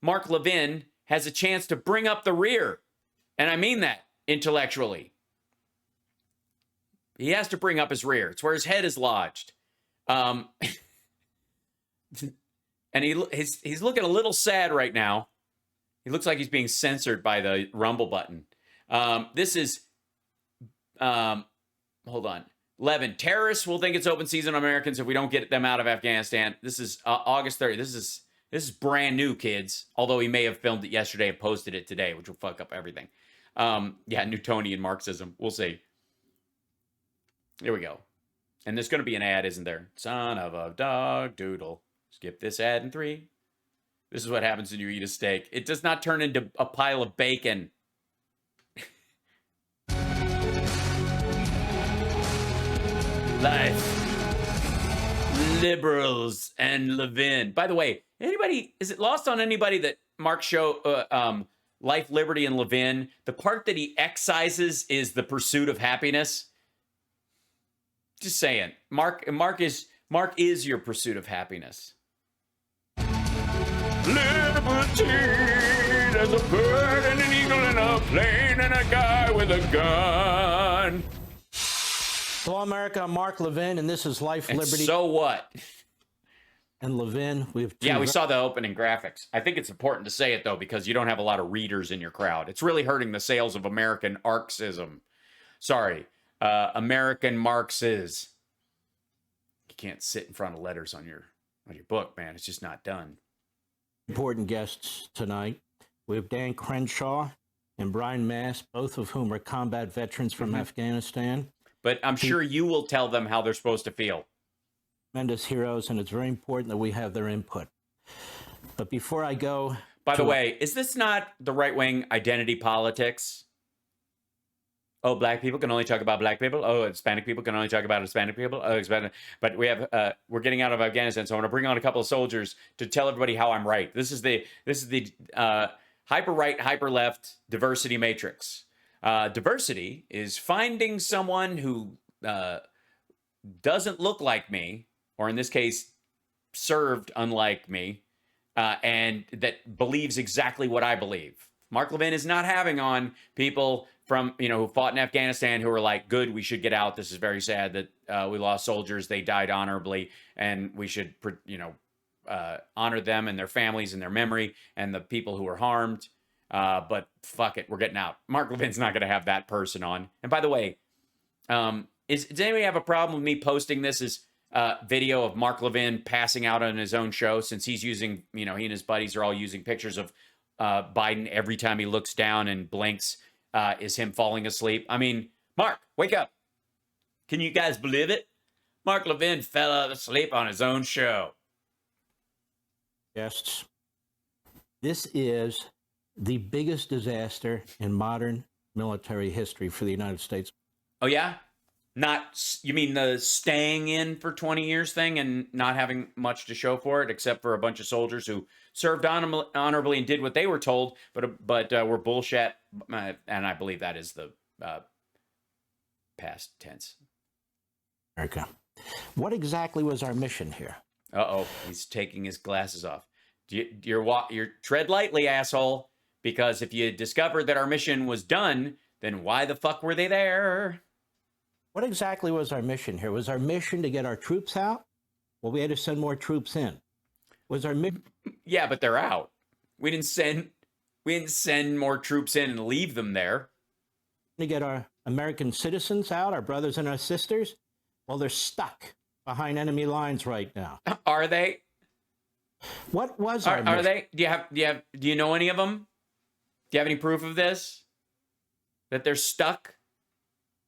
Mark Levin has a chance to bring up the rear. And I mean that intellectually. He has to bring up his rear. It's where his head is lodged. And he's looking a little sad right now. He looks like he's being censored by the Rumble button. This is, hold on. Levin, terrorists will think it's open season on Americans if we don't get them out of Afghanistan. This is August 30th. This is brand new, kids. Although he may have filmed it yesterday and posted it today, which will fuck up everything. Yeah, Newtonian Marxism. We'll see. Here we go. And there's going to be an ad, isn't there? Son of a dog doodle. Skip this ad in 3. This is what happens when you eat a steak. It does not turn into a pile of bacon. Life. Liberals and Levin. By the way, is it lost on anybody that Mark's show, Life, Liberty, and Levin, the part that he excises is the pursuit of happiness? Just saying. Mark is your pursuit of happiness. Liberty, there's a bird and an eagle and a plane and a guy with a gun. Hello, America. I'm Mark Levin, and this is Life, Liberty. So what? And Levin, we saw the opening graphics. I think it's important to say it, though, because you don't have a lot of readers in your crowd. It's really hurting the sales of American Marxism. Sorry. American Marxism. You can't sit in front of letters on your book, man. It's just not done. Important guests tonight. We have Dan Crenshaw and Brian Mast, both of whom are combat veterans from Afghanistan. But I'm sure you will tell them how they're supposed to feel. Tremendous heroes, and it's very important that we have their input. But before I go... By the way, is this not the right-wing identity politics? Oh, black people can only talk about black people. Oh, Hispanic people can only talk about Hispanic people. Oh, Hispanic. But we're getting out of Afghanistan, so I want to bring on a couple of soldiers to tell everybody how I'm right. This is the hyper right, hyper left diversity matrix. Diversity is finding someone who doesn't look like me, or in this case, served unlike me, and that believes exactly what I believe. Mark Levin is not having on people from, who fought in Afghanistan who are like, good, we should get out. This is very sad that we lost soldiers. They died honorably, and we should, honor them and their families and their memory and the people who were harmed. But fuck it, we're getting out. Mark Levin's not going to have that person on. And by the way, does anybody have a problem with me posting this as video of Mark Levin passing out on his own show, since he's using, he and his buddies are all using pictures of Biden every time he looks down and blinks is him falling asleep. I mean, Mark, wake up. Can you guys believe it? Mark Levin fell asleep on his own show. Guests, this is the biggest disaster in modern military history for the United States. Oh, yeah? You mean the staying in for 20 years thing and not having much to show for it, except for a bunch of soldiers who served honorably and did what they were told, but were bullshit. And I believe that is the past tense. America. What exactly was our mission here? Uh-oh, he's taking his glasses off. You're tread lightly, asshole, because if you discovered that our mission was done, then why the fuck were they there? What exactly was our mission here? Was our mission to get our troops out? Well, we had to send more troops in. Was our mission? Yeah, but they're out. We didn't send more troops in and leave them there. To get our American citizens out, our brothers and our sisters? Well, they're stuck behind enemy lines right now. Are they? What was our mission? Are they? Do you know any of them? Do you have any proof of this? That they're stuck?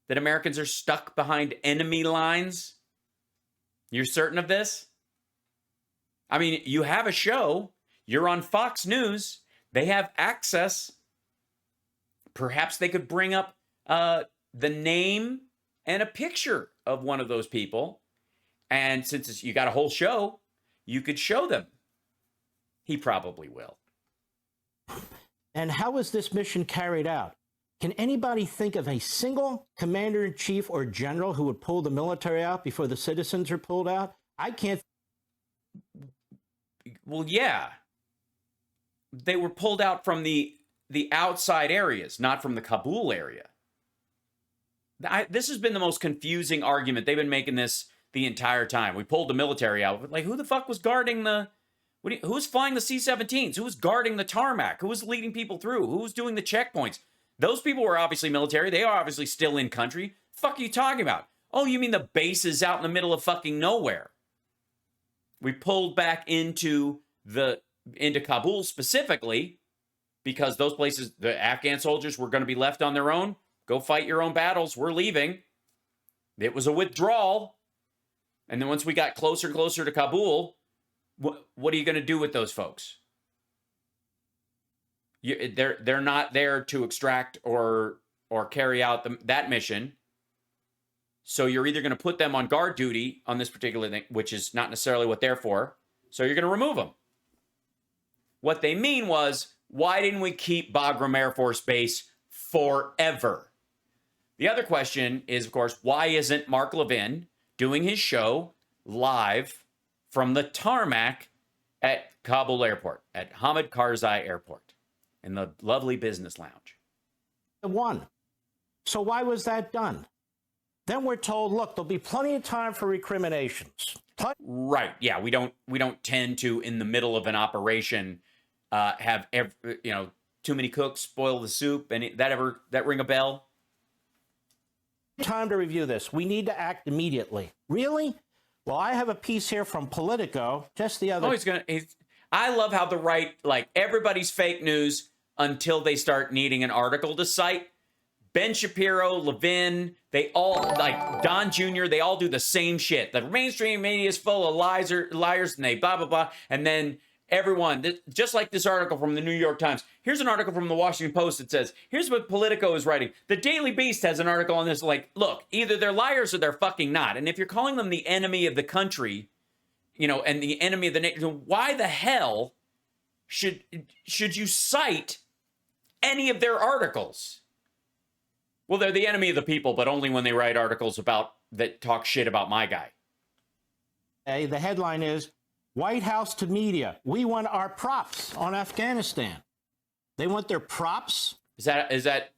That Americans are stuck behind enemy lines? You're certain of this? I mean, you have a show. You're on Fox News. They have access. Perhaps they could bring up the name and a picture of one of those people. And since you got a whole show, you could show them. He probably will. And how was this mission carried out? Can anybody think of a single commander-in-chief or general who would pull the military out before the citizens are pulled out? I can't. Well, yeah. they were pulled out from the outside areas, not from the Kabul area. This has been the most confusing argument. They've been making this the entire time. We pulled the military out. Like, who the fuck was guarding the... who's flying the C-17s? Who was guarding the tarmac? Who was leading people through? Who was doing the checkpoints? Those people were obviously military. They are obviously still in country. The fuck are you talking about? Oh, you mean the bases out in the middle of fucking nowhere? We pulled back into Kabul specifically because those places, the Afghan soldiers were going to be left on their own. Go fight your own battles. We're leaving. It was a withdrawal. And then once we got closer and closer to Kabul, what are you going to do with those folks? They're not there to extract or carry out that mission. So you're either going to put them on guard duty on this particular thing, which is not necessarily what they're for. So you're going to remove them. What they mean was, why didn't we keep Bagram Air Force Base forever? The other question is, of course, why isn't Mark Levin doing his show live from the tarmac at Kabul Airport, at Hamid Karzai Airport, in the lovely business lounge? One. So why was that done? Then we're told, look, there'll be plenty of time for recriminations. Right. Yeah. We don't tend to, in the middle of an operation, have too many cooks spoil the soup. And that ring a bell? Time to review this. We need to act immediately. Really? Well, I have a piece here from Politico just the other. I love how the right, like, everybody's fake news until they start needing an article to cite. Ben Shapiro, Levin, they all, like Don Jr., they all do the same shit. The mainstream media is full of liars, and they blah, blah, blah. And then everyone, just like this article from the New York Times. Here's an article from the Washington Post that says, here's what Politico is writing. The Daily Beast has an article on this, like, look, either they're liars or they're fucking not. And if you're calling them the enemy of the country, and the enemy of the nation, why the hell should you cite any of their articles? Well, they're the enemy of the people, but only when they write articles that talk shit about my guy. Hey, the headline is, White House to media, we want our props on Afghanistan. They want their props? Is that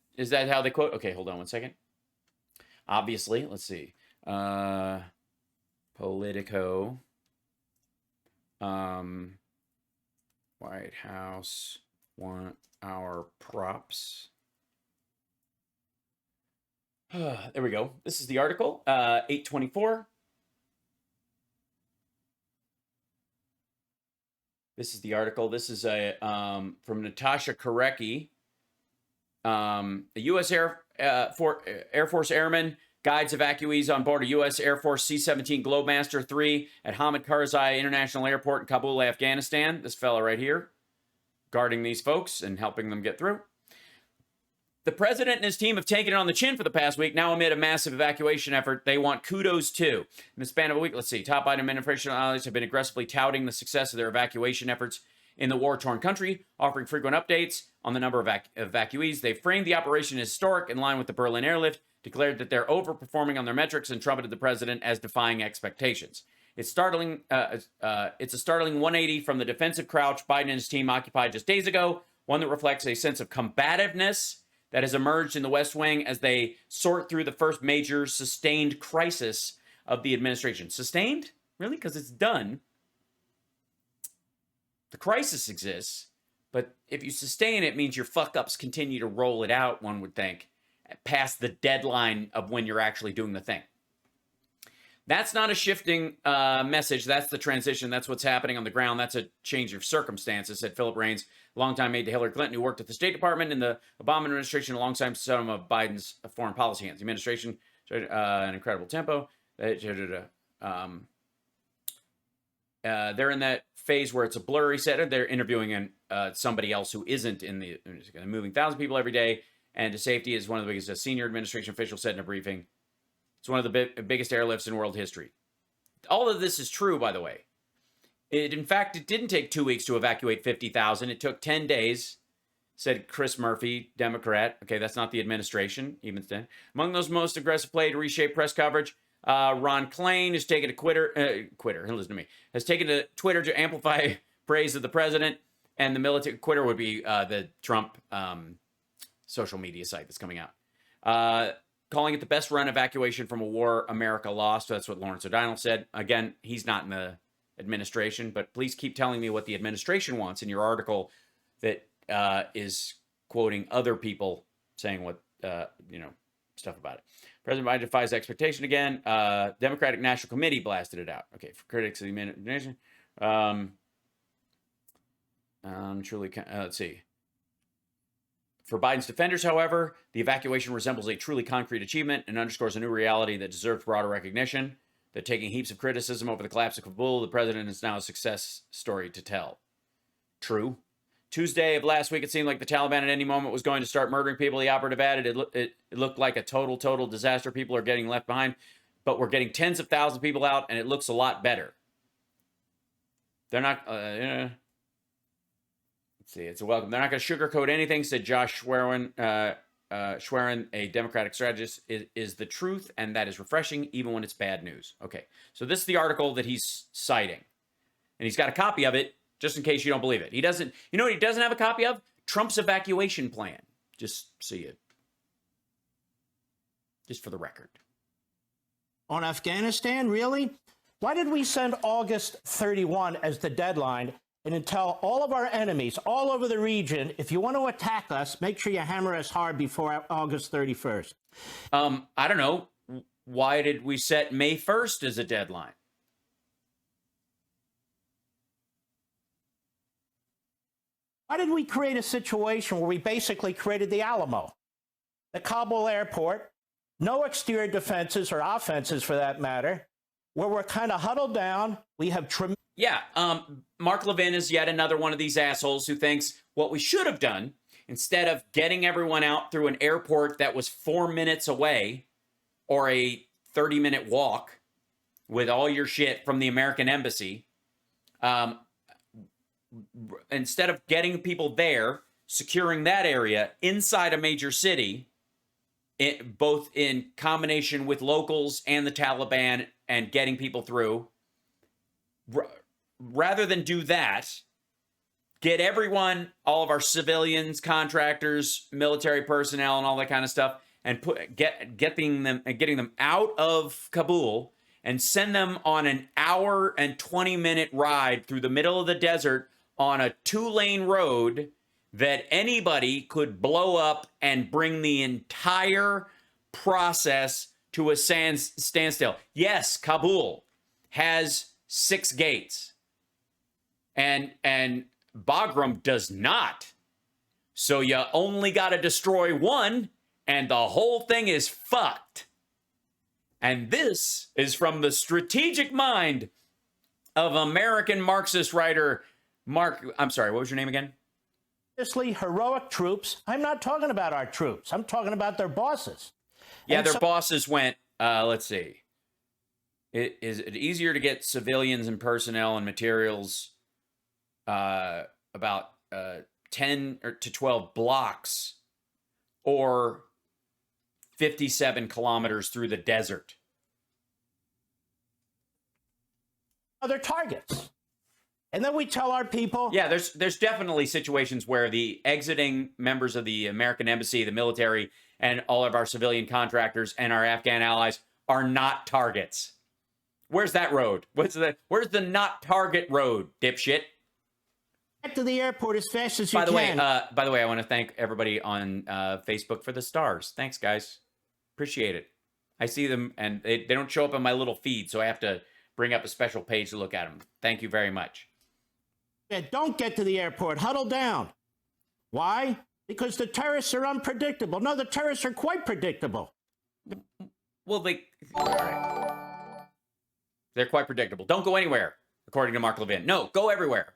how they quote? Okay, hold on one second. Obviously, let's see. Politico. White House want our props. There we go. This is the article, 824. This is the article. This is from Natasha Korecki. The U.S. Air Force Airmen guides evacuees on board a U.S. Air Force C-17 Globemaster 3 at Hamid Karzai International Airport in Kabul, Afghanistan. This fella right here, guarding these folks and helping them get through. The president and his team have taken it on the chin for the past week. Now, amid a massive evacuation effort, they want kudos too. In the span of a week, let's see, top Biden administration allies have been aggressively touting the success of their evacuation efforts in the war-torn country, offering frequent updates on the number of evacuees. They framed the operation as historic, in line with the Berlin airlift, declared that they're overperforming on their metrics, and trumpeted the president as defying expectations. It's startling. It's a startling 180 from the defensive crouch Biden and his team occupied just days ago, one that reflects a sense of combativeness that has emerged in the West Wing as they sort through the first major sustained crisis of the administration. Sustained? Really? Because it's done. The crisis exists, but if you sustain it, it means your fuck-ups continue to roll it out, one would think, past the deadline of when you're actually doing the thing. That's not a shifting message. That's the transition. That's what's happening on the ground. That's a change of circumstances, said Philip Raines, longtime aide to Hillary Clinton, who worked at the State Department in the Obama administration alongside some of Biden's foreign policy hands. The administration showed an incredible tempo. They're in that phase where it's a blurry set. They're interviewing somebody else who isn't in the moving 1,000 people every day. And to safety is one of the biggest. A senior administration official said in a briefing. It's one of the biggest airlifts in world history. All of this is true, by the way. In fact, it didn't take 2 weeks to evacuate 50,000. It took 10 days, said Chris Murphy, Democrat. Okay, that's not the administration, even then. Among those most aggressive play to reshape press coverage, Ron Klain has taken to Twitter to amplify praise of the president. and the military Twitter would be the Trump social media site that's coming out. Calling it the best run evacuation from a war America lost. That's what Lawrence O'Donnell said. Again, he's not in the administration, but please keep telling me what the administration wants in your article that is quoting other people saying what, stuff about it. President Biden defies expectation again. Democratic National Committee blasted it out. Okay, for critics of the administration. Let's see. For Biden's defenders, however, the evacuation resembles a truly concrete achievement and underscores a new reality that deserves broader recognition. That taking heaps of criticism over the collapse of Kabul, the president is now a success story to tell. True. Tuesday of last week, it seemed like the Taliban at any moment was going to start murdering people. The operative added it looked like a total disaster. People are getting left behind, but we're getting tens of thousands of people out, and it looks a lot better. They're not... Let's see. It's a welcome. They're not going to sugarcoat anything, said Josh Schwerin, a Democratic strategist, is the truth, and that is refreshing, even when it's bad news. Okay, so this is the article that he's citing, and he's got a copy of it, just in case you don't believe it. He doesn't, you know what he doesn't have a copy of? Trump's evacuation plan. Just so you, just for the record. On Afghanistan, really? Why did we send August 31 as the deadline and tell all of our enemies all over the region, if you want to attack us, make sure you hammer us hard before August 31st? I don't know. Why did we set May 1st as a deadline? Why did we create a situation where we basically created the Alamo, the Kabul airport, no exterior defenses or offenses for that matter, where we're kind of huddled down, we have tremendous... Yeah, Mark Levin is yet another one of these assholes who thinks what we should have done, instead of getting everyone out through an airport that was 4 minutes away or a 30-minute walk with all your shit from the American embassy, instead of getting people there, securing that area inside a major city, both in combination with locals and the Taliban and getting people through, rather than do that, get everyone, all of our civilians, contractors, military personnel, and all that kind of stuff, and getting them out of Kabul and send them on an hour and 20-minute ride through the middle of the desert on a 2-lane road that anybody could blow up and bring the entire process to a standstill. Yes, Kabul has 6 gates. And Bagram does not. So you only got to destroy one, and the whole thing is fucked. And this is from the strategic mind of American Marxist writer Mark, I'm sorry, what was your name again? Heroic troops. I'm not talking about our troops. I'm talking about their bosses. Yeah, their bosses went, let's see. Is it easier to get civilians and personnel and materials about 10 to 12 blocks or 57 kilometers through the desert? Other targets. And then we tell our people... Yeah, there's definitely situations where the exiting members of the American embassy, the military, and all of our civilian contractors and our Afghan allies are not targets. Where's that road? Where's the not target road, dipshit? Get to the airport as fast as you can. By the way, I want to thank everybody on Facebook for the stars. Thanks, guys. Appreciate it. I see them, and they don't show up on my little feed, so I have to bring up a special page to look at them. Thank you very much. Yeah, don't get to the airport. Huddle down. Why? Because the terrorists are unpredictable. No, the terrorists are quite predictable. Well, they're quite predictable. Don't go anywhere, according to Mark Levin. No, go everywhere.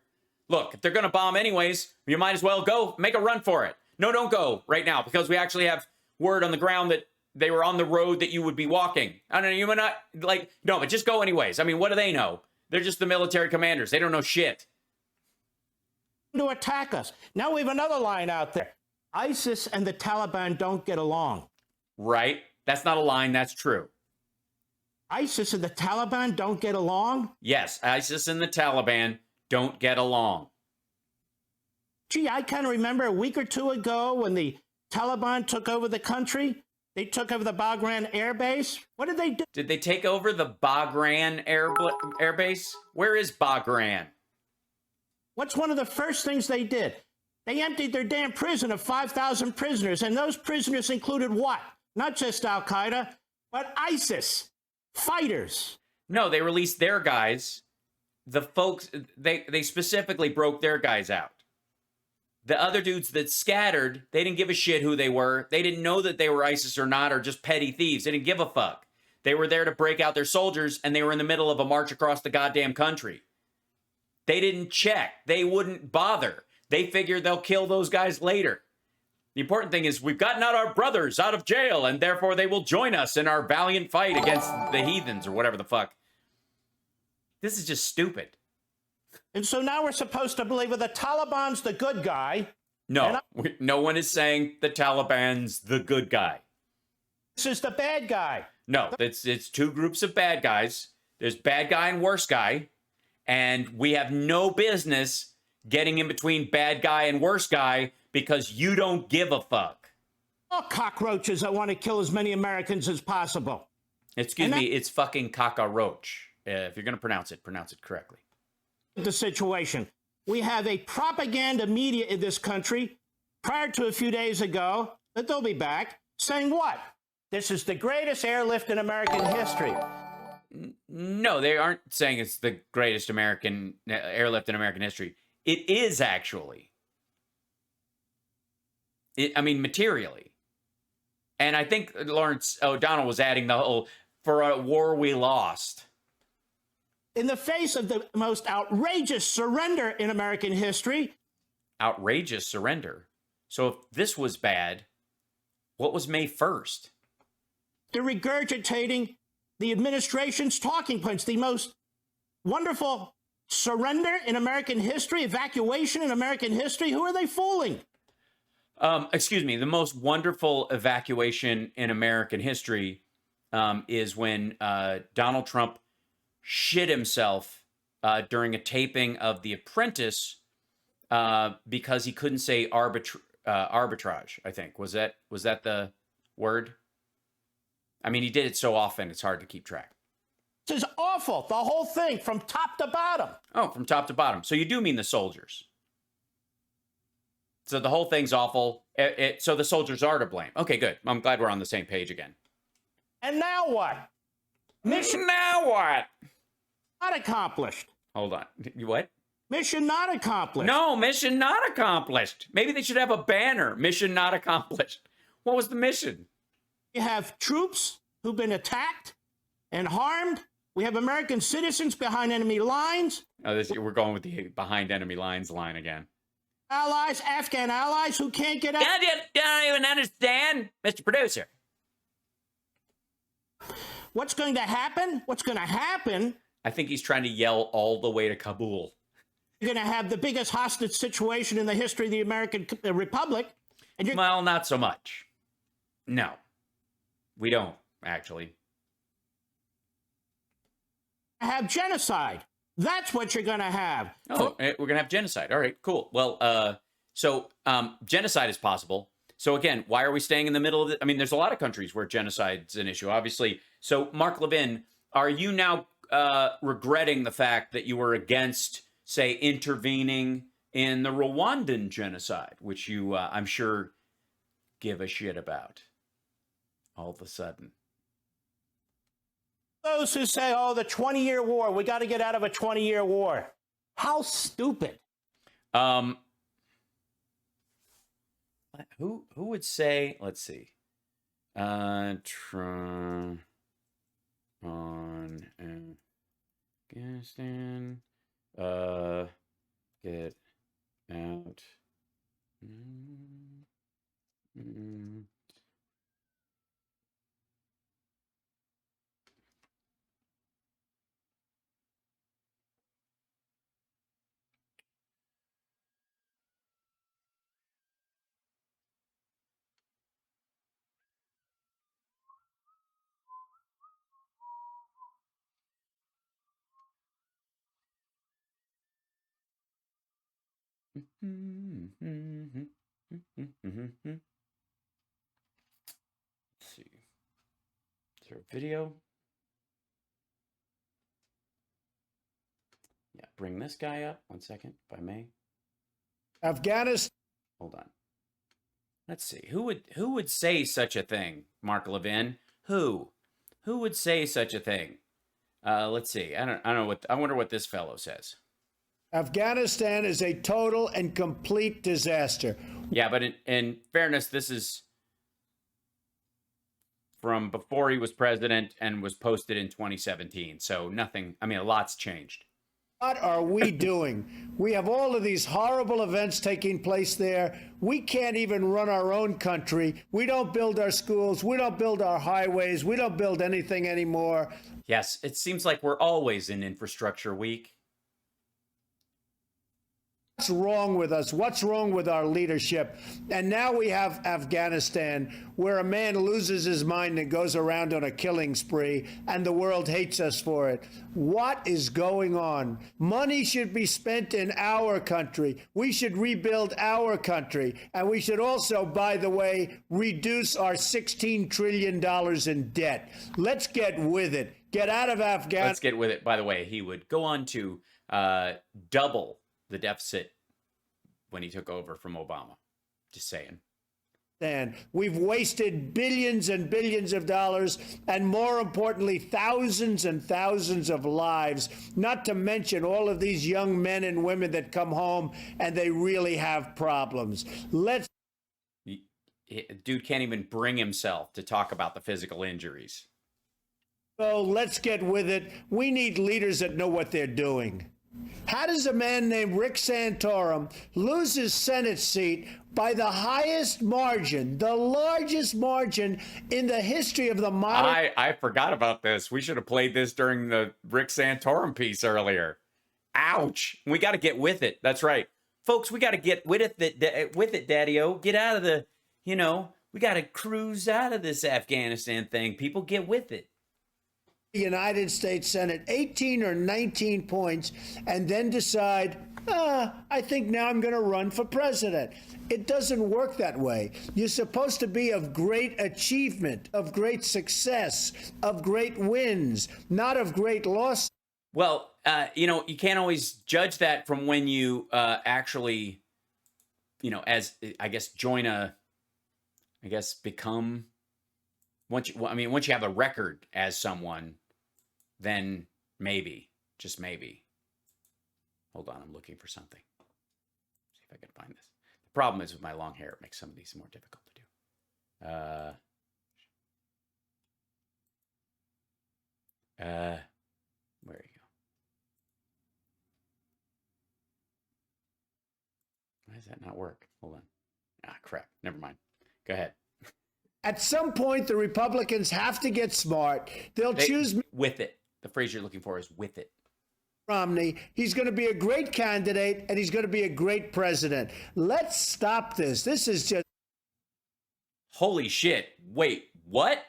Look, if they're going to bomb anyways, you might as well go make a run for it. No, don't go right now, because we actually have word on the ground that they were on the road that you would be walking. I don't know, you might not, no, but just go anyways. I mean, what do they know? They're just the military commanders. They don't know shit. To attack us. Now we have another line out there. ISIS and the Taliban don't get along. Right. That's not a line. That's true. ISIS and the Taliban don't get along? Yes. ISIS and the Taliban don't get along. Gee, I kind of remember a week or two ago when the Taliban took over the country. They took over the Bagram Air Base. What did they do? Did they take over the Bagram Air Base? Where is Bagram? What's one of the first things they did? They emptied their damn prison of 5,000 prisoners, and those prisoners included what? Not just Al-Qaeda, but ISIS, fighters. No, they released their guys. The folks, they specifically broke their guys out. The other dudes that scattered, they didn't give a shit who they were. They didn't know that they were ISIS or not, or just petty thieves. They didn't give a fuck. They were there to break out their soldiers, and they were in the middle of a march across the goddamn country. They didn't check. They wouldn't bother. They figured they'll kill those guys later. The important thing is we've gotten out our brothers out of jail, and therefore they will join us in our valiant fight against the heathens or whatever the fuck. This is just stupid. And so now we're supposed to believe that the Taliban's the good guy. No, no one is saying the Taliban's the good guy. This is the bad guy. No, it's two groups of bad guys. There's bad guy and worse guy. And we have no business getting in between bad guy and worse guy because you don't give a fuck. All cockroaches that want to kill as many Americans as possible. Excuse me, it's fucking cockroach. If you're going to pronounce it correctly. The situation. We have a propaganda media in this country prior to a few days ago, but they'll be back, saying what? This is the greatest airlift in American history. No, they aren't saying it's the greatest American airlift in American history. It is actually. I mean, materially. And I think Lawrence O'Donnell was adding the whole, for a war we lost. In the face of the most outrageous surrender in American history. Outrageous surrender? So if this was bad, what was May 1st? They're regurgitating the administration's talking points, the most wonderful surrender in American history, evacuation in American history. Who are they fooling? Excuse me, the most wonderful evacuation in American history is when Donald Trump shit himself during a taping of The Apprentice because he couldn't say arbitrage, I think. Was that the word? I mean, he did it so often, it's hard to keep track. This is awful. The whole thing from top to bottom. Oh, from top to bottom. So you do mean the soldiers. So the whole thing's awful. So the soldiers are to blame. Okay, good. I'm glad we're on the same page again. And now what? Mission now what? Not accomplished. Hold on. What? Mission not accomplished. No, mission not accomplished. Maybe they should have a banner. Mission not accomplished. What was the mission? We have troops who've been attacked and harmed. We have American citizens behind enemy lines. Oh, we're going with the behind enemy lines line again. Allies, Afghan allies who can't get out. I don't even understand, Mr. Producer. What's going to happen? What's going to happen? I think he's trying to yell all the way to Kabul. You're going to have the biggest hostage situation in the history of the American Republic. And well, not so much. No, we don't, actually. Have genocide. That's what you're going to have. Oh, we're going to have genocide. All right, cool. Well, so genocide is possible. So again, why are we staying in the middle of it? I mean, there's a lot of countries where genocide's an issue, obviously. So Mark Levin, are you now regretting the fact that you were against, say, intervening in the Rwandan genocide, which you, I'm sure, give a shit about all of a sudden? Those who say, oh, the 20-year war, we got to get out of a 20-year war. How stupid. Who would say, let's see, Trump on Afghanistan, get out. see. Is there a video? Yeah, bring this guy up. 1 second, if I may. Afghanistan. Hold on. Let's see. Who would say such a thing? Mark Levin. Who would say such a thing? Let's see. I don't know what. I wonder what this fellow says. Afghanistan is a total and complete disaster. Yeah, but in fairness, this is from before he was president and was posted in 2017. So nothing. I mean, a lot's changed. What are we doing? We have all of these horrible events taking place there. We can't even run our own country. We don't build our schools. We don't build our highways. We don't build anything anymore. Yes, it seems like we're always in infrastructure week. What's wrong with us? What's wrong with our leadership? And now we have Afghanistan, where a man loses his mind and goes around on a killing spree, and the world hates us for it. What is going on? Money should be spent in our country. We should rebuild our country. And we should also, by the way, reduce our $16 trillion in debt. Let's get with it. Get out of Afghanistan. Let's get with it. By the way, he would go on to double the deficit when he took over from Obama. Just saying. And we've wasted billions and billions of dollars, and more importantly, thousands and thousands of lives, not to mention all of these young men and women that come home and they really have problems. Dude can't even bring himself to talk about the physical injuries. So let's get with it. We need leaders that know what they're doing. How does a man named Rick Santorum lose his Senate seat by the highest margin, the largest margin in the history of the modern... I forgot about this. We should have played this during the Rick Santorum piece earlier. Ouch. We got to get with it. That's right. Folks, we got to get with it, Daddy-O. Get out of the, we got to cruise out of this Afghanistan thing. People, get with it. The United States Senate 18 or 19 points and then decide, I think now I'm going to run for president. It doesn't work that way. You're supposed to be of great achievement, of great success, of great wins, not of great loss. Well, you can't always judge that from when you actually, as I guess, become. Once you have a record as someone, then maybe, just maybe. Hold on, I'm looking for something. See if I can find this. The problem is with my long hair, it makes some of these more difficult to do. Where you go? Why does that not work? Hold on. Crap. Never mind. Go ahead. At some point, the Republicans have to get smart. They'll choose with it. The phrase you're looking for is with it. Romney. He's going to be a great candidate, and he's going to be a great president. Let's stop this. This is just... Holy shit. Wait, what?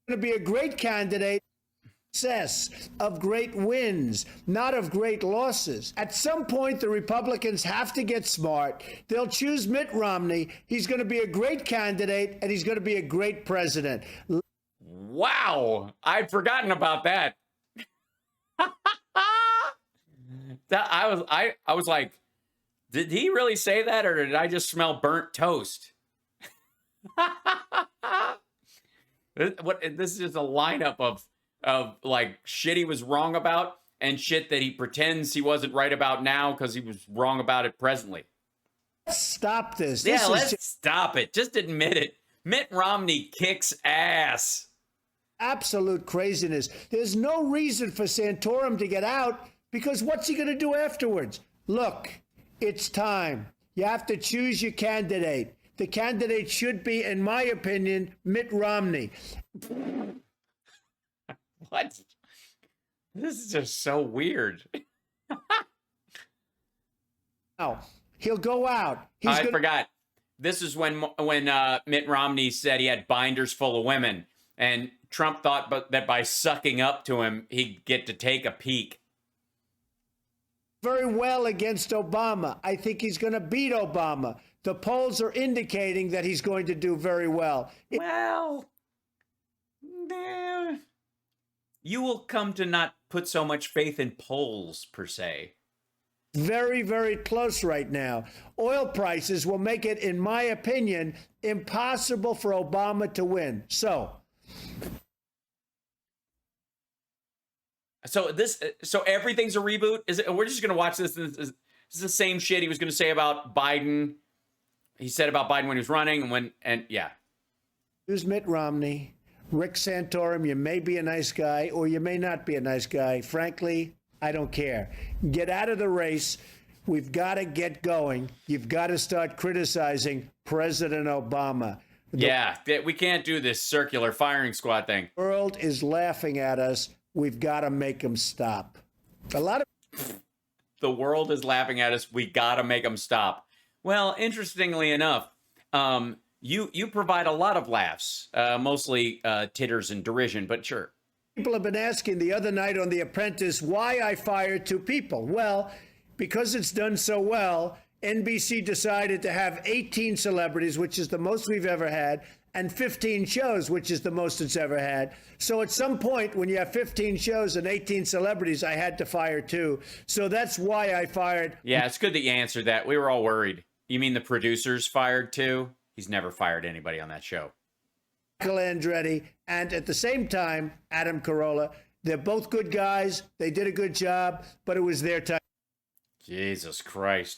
Going to be a great candidate. Success of great wins, not of great losses. At some point, the Republicans have to get smart. They'll choose Mitt Romney. He's going to be a great candidate, and he's going to be a great president. Wow, I'd forgotten about that. I was like, did he really say that, or did I just smell burnt toast? This is just a lineup of like shit he was wrong about and shit that he pretends he wasn't right about now because he was wrong about it presently. Let's stop this. Let's stop it. Just admit it. Mitt Romney kicks ass. Absolute craziness. There's no reason for Santorum to get out because what's he going to do afterwards? Look, it's time. You have to choose your candidate. The candidate should be, in my opinion, Mitt Romney. What? This is just so weird. Now, he'll go out. I forgot. This is when Mitt Romney said he had binders full of women, and Trump thought that by sucking up to him, he'd get to take a peek. very well against Obama. I think he's going to beat Obama. The polls are indicating that he's going to do very well. Well, you will come to not put so much faith in polls, per se. Very, very close right now. Oil prices will make it, in my opinion, impossible for Obama to win. So everything's a reboot? We're just going to watch this? This is the same shit he was going to say about Biden. He said about Biden when he was running and yeah. Here's Mitt Romney, Rick Santorum. You may be a nice guy or you may not be a nice guy. Frankly, I don't care. Get out of the race. We've got to get going. You've got to start criticizing President Obama. We can't do this circular firing squad thing. The world is laughing at us. We've got to make them stop. The world is laughing at us. We got to make them stop. Well, interestingly enough, you provide a lot of laughs, mostly titters and derision, but sure. People have been asking the other night on The Apprentice why I fired 2 people. Well, because it's done so well, NBC decided to have 18 celebrities, which is the most we've ever had, and 15 shows, which is the most it's ever had. So at some point, when you have 15 shows and 18 celebrities, I had to fire 2. So that's why I fired. Yeah, it's good that you answered that. We were all worried. You mean the producers fired 2? He's never fired anybody on that show. Michael Andretti, and at the same time, Adam Carolla. They're both good guys. They did a good job, but it was their time. Jesus Christ.